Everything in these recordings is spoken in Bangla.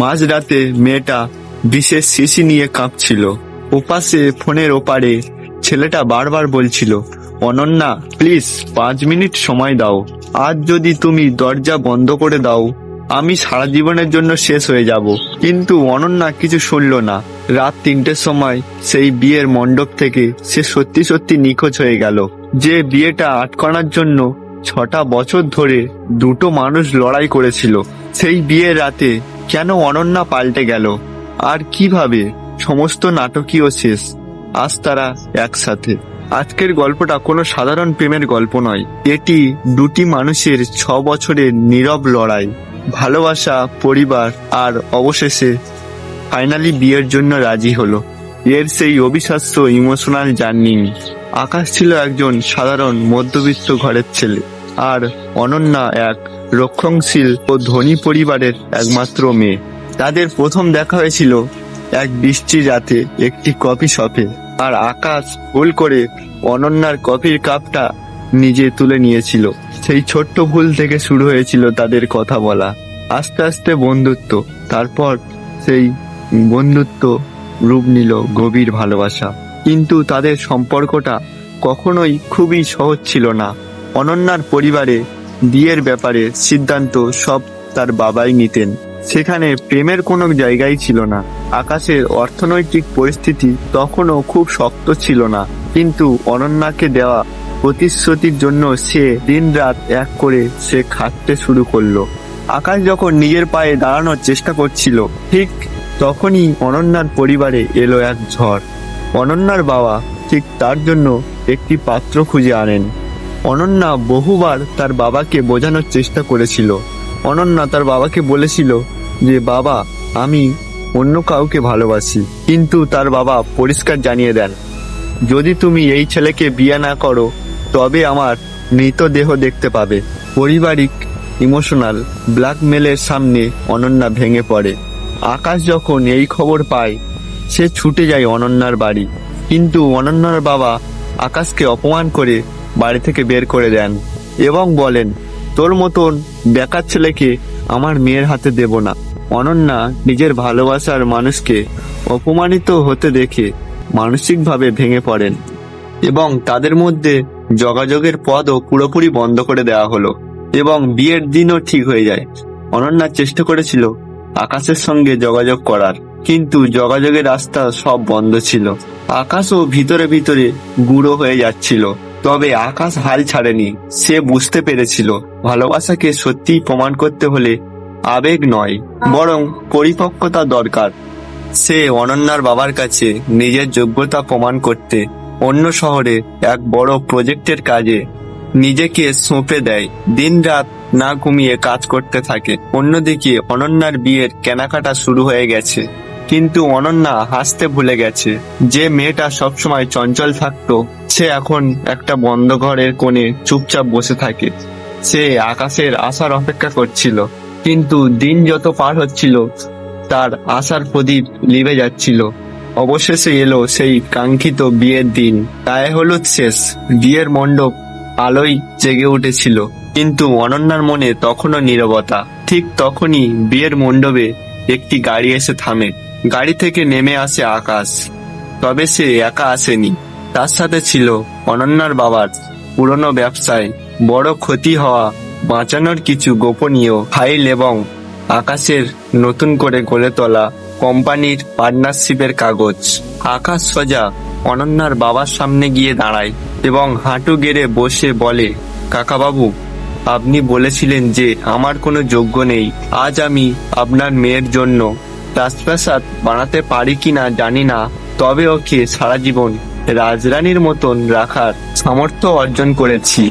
মাঝরাতে মেয়েটা বিশেষ শিশি নিয়ে কাঁপছিল। ওপাশে ফোনের ওপারে ছেলেটা বারবার বলছিল, অনন্যা প্লিজ 5 মিনিট সময় দাও, আজ যদি তুমি দরজা বন্ধ করে দাও আমি সারা জীবনের জন্য শেষ হয়ে যাব। কিন্তু অনন্যা কিছু শুনল না। রাত 3টের সময় সেই বিয়ের মণ্ডপ থেকে সে সত্যি সত্যি নিখোঁজ হয়ে গেল। যে বিয়েটা আটকানোর জন্য 6টা বছর ধরে দুটো মানুষ লড়াই করেছিল, সেই বিয়ের রাতে কেন অনন্যা পাল্টে গেল, আর কিভাবে সমস্ত নাটকীয় শেষ। আজ তারা একসাথে। আজকের গল্পটা কোনো সাধারণ প্রেমের গল্প নয়, এটি দুটি মানুষের 6 বছরের নীরব লড়াই, ভালোবাসা, পরিবার, আর অবশেষে ফাইনালি বিয়ের জন্য রাজি হলো। এর সেই অবিশ্বাস্য ইমোশনাল জার্নি। আকাশ ছিল একজন সাধারণ মধ্যবিত্ত ঘরের ছেলে, আর অনন্যা এক রক্ষণশীল ও ধনী পরিবারের একমাত্র মেয়ে। তাদের প্রথম দেখা হয়েছিল এক বৃষ্টির রাতে একটি কফি শপে, আর আকাশ ভুল করে অনন্যার কফির কাপটা নিজে তুলে নিয়েছিল। সেই ছোট্ট ভুল থেকে শুরু হয়েছিল তাদের কথা বলা, আস্তে আস্তে বন্ধুত্ব, তারপর সেই বন্ধুত্ব রূপ নিল গভীর ভালোবাসা। কিন্তু তাদের সম্পর্কটা কখনোই খুবই সহজ ছিল না। অনন্যার পরিবারে বিয়ের ব্যাপারে সিদ্ধান্ত সব তার বাবাই নিতেন, সেখানে প্রেমের কোনো জায়গাই ছিল না। আকাশের অর্থনৈতিক পরিস্থিতি তখনও খুব শক্ত ছিল না, কিন্তু অনন্যাকে দেওয়া প্রতিশ্রুতির জন্য সে দিনরাত এক করে সে খাটতে শুরু করলো। আকাশ যখন নিজের পায়ে দাঁড়ানোর চেষ্টা করছিল, ঠিক তখনই অনন্যার পরিবারে এলো এক ঝড়। অনন্যার বাবা ঠিক তার জন্য একটি পাত্র খুঁজে আনেন। অনন্যা বহুবার তার বাবাকে বোঝানোর চেষ্টা করেছিল। অনন্যা তার বাবাকে বলেছিল যে বাবা, আমি অন্য কাউকে ভালোবাসি, কিন্তু তার বাবা পরিষ্কার জানিয়ে দেন, যদি তুমি এই ছেলেকে বিয়ে না করো তবে আমার মৃতদেহ দেখতে পাবে। পারিবারিক ইমোশনাল ব্ল্যাকমেলের সামনে অনন্যা ভেঙে পড়ে। আকাশ যখন এই খবর পায় সে ছুটে যায় অনন্যার বাড়ি, কিন্তু অনন্যার বাবা আকাশকে অপমান করে বাড়ি থেকে বের করে দেন এবং বলেন, তোর মতন বেকার ছেলেকে আমার মেয়ের হাতে দেব না। অনন্যা নিজের ভালোবাসার মানুষকে অপমানিত হতে দেখে মানসিকভাবে ভেঙে পড়েন এবং তাদের মধ্যে যোগাযোগের পথও পুরোপুরি বন্ধ করে দেওয়া হলো এবং বিয়ের দিনও ঠিক হয়ে যায়। অনন্যা চেষ্টা করেছিল আকাশের সঙ্গে যোগাযোগ করার, কিন্তু যোগাযোগের রাস্তা সব বন্ধ ছিল। আকাশও ভিতরে ভিতরে গুঁড়ো হয়ে যাচ্ছিল, তবে আকাশ হাল ছাড়েনি। সে বুঝতে পেরেছিল ভালোবাসাকে সত্যিই প্রমাণ করতে হলে আবেগ নয়, বরং পরিপক্কতা দরকার। সে অনন্যার বাবার কাছে নিজের যোগ্যতা প্রমাণ করতে অন্য শহরে এক বড় প্রজেক্টের কাজে নিজেকে সঁপে দেয়। দিনরাত না ঘুমিয়ে কাজ করতে থাকে। অন্যদিকে অনন্যার বিয়ের কেনাকাটা শুরু হয়ে গেছে, কিন্তু অনন্যা হাসতে ভুলে গেছে। যে মেয়েটা সবসময় চঞ্চল থাকতো সে এখন একটা বন্ধ ঘরের কোণে চুপচাপ বসে থাকে। সে আকাশের আশার অপেক্ষা করছিল, কিন্তু দিন যত পার হচ্ছিল তার আশার প্রদীপ নিভে যাচ্ছিল। অবশেষে এলো সেই কাঙ্ক্ষিত বিয়ের দিন। গায়ে হলুদ শেষ, বিয়ের মণ্ডপ আলোয় জেগে উঠেছিল, কিন্তু অনন্যার মনে তখনও নীরবতা। ঠিক তখনই বিয়ের মণ্ডপে একটি গাড়ি এসে থামে। গাড়ি থেকে নেমে আসে আকাশ, তবে সে একা আসেনি, তার সাথে ছিল অনন্যার বাবার পুরনো ব্যবসায় বড় ক্ষতি হওয়া বাঁচানোর কিছু গোপনীয় ফাইল এবং আকাশের নতুন করে গড়ে তোলা কোম্পানির পার্টনারশিপের কাগজ। আকাশ সোজা অনন্যার বাবার সামনে গিয়ে দাঁড়ায় এবং হাঁটু গেড়ে বসে বলে, কাকাবাবু, আপনি বলেছিলেন যে আমার কোনো যোগ্য নেই। আজ আমি আপনার মেয়ের জন্য রাজপ্রাসাদ বানাতে পারি কিনা জানি না, তবে ওকে সারা জীবন রাজরানীর মতন রাখার সামর্থ্য অর্জন করেছি।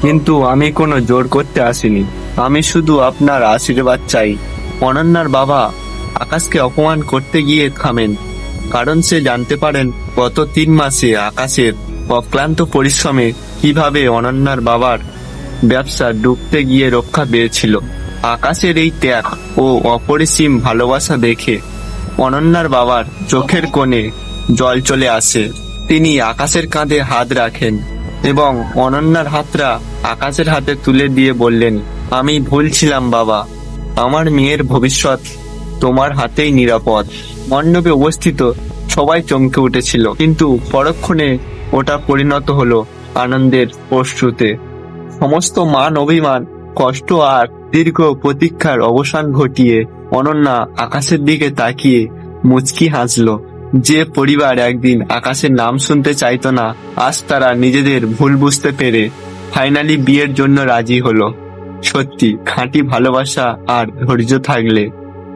কিন্তু আমি কোনো জোর করতে আসিনি, আমি শুধু আপনার আশীর্বাদ চাই। অনন্যার বাবা আকাশকে অপমান করতে গিয়ে থামেন, কারণ সে জানতে পারেন গত 3 মাসে আকাশের অক্লান্ত পরিশ্রমে কিভাবে অনন্যার বাবার ব্যবসা ডুবতে গিয়ে রক্ষা পেয়েছিল। আকাশের এই ত্যাগ ও অপরিসীম ভালোবাসা দেখে অনন্যার বাবার চোখের কোণে জল চলে আসে। তিনি আকাশের কাঁধে হাত রাখেন এবং অনন্যার হাতটা আকাশের হাতে তুলে দিয়ে বললেন, আমি ভুল ছিলাম বাবা, আমার মেয়ের ভবিষ্যৎ তোমার হাতেই নিরাপদ। মণ্ডপে উপস্থিত সবাই চমকে উঠেছিল, কিন্তু পরক্ষণে ওটা পরিণত হলো আনন্দের অশ্রুতে। সমস্ত মান অভিমান, কষ্ট আর দীর্ঘ প্রতীক্ষার অবসান ঘটিয়ে অনন্যা আকাশের দিকে তাকিয়ে মুচকি হাসলো। যে পরিবার একদিন আকাশের নাম শুনতে চাইতো না, আজ তারা নিজেদের ভুল বুঝতে পেরে ফাইনালি বিয়ের জন্য রাজি হলো। সত্যি, খাঁটি ভালোবাসা আর ধৈর্য থাকলে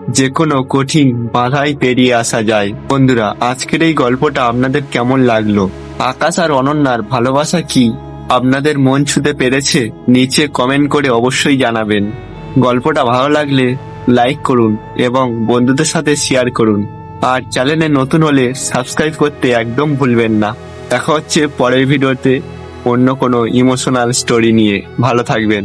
যে কোনো কঠিন বাধাই পেরিয়ে আসা যায়। বন্ধুরা, আজকের এই গল্পটা আপনাদের কেমন লাগলো? আকাশ আর অনন্যার ভালোবাসা কি আপনাদের মন ছুঁতে পেরেছে? নিচে কমেন্ট করে অবশ্যই জানাবেন। গল্পটা ভালো লাগলে লাইক করুন এবং বন্ধুদের সাথে শেয়ার করুন। আর চ্যানেলে নতুন হলে সাবস্ক্রাইব করতে একদম ভুলবেন না। দেখা হচ্ছে পরের ভিডিওতে অন্য কোনো ইমোশনাল স্টোরি নিয়ে। ভালো থাকবেন।